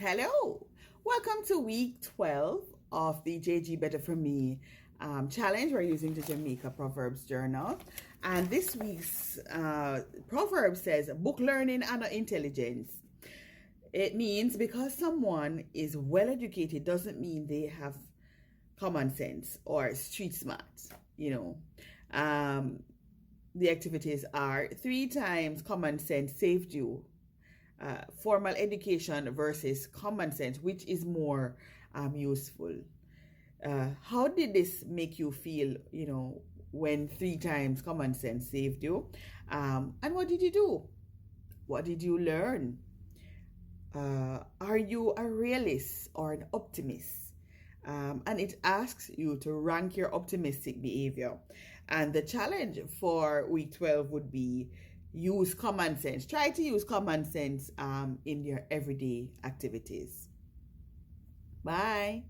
Hello, welcome to week 12 of the JG Better For Me challenge we're using the Jamaica Proverbs Journal. And this week's proverb says, book learning and intelligence. It means because someone is well educated doesn't mean they have common sense or street smart, the activities are 3 times common sense saved you. Formal education versus common sense, which is more useful. How did this make you feel, when 3 times common sense saved you? And what did you do? What did you learn? Are you a realist or an optimist? And it asks you to rank your optimistic behavior. And the challenge for week 12 would be use common sense. Try to use common sense in your everyday activities. Bye.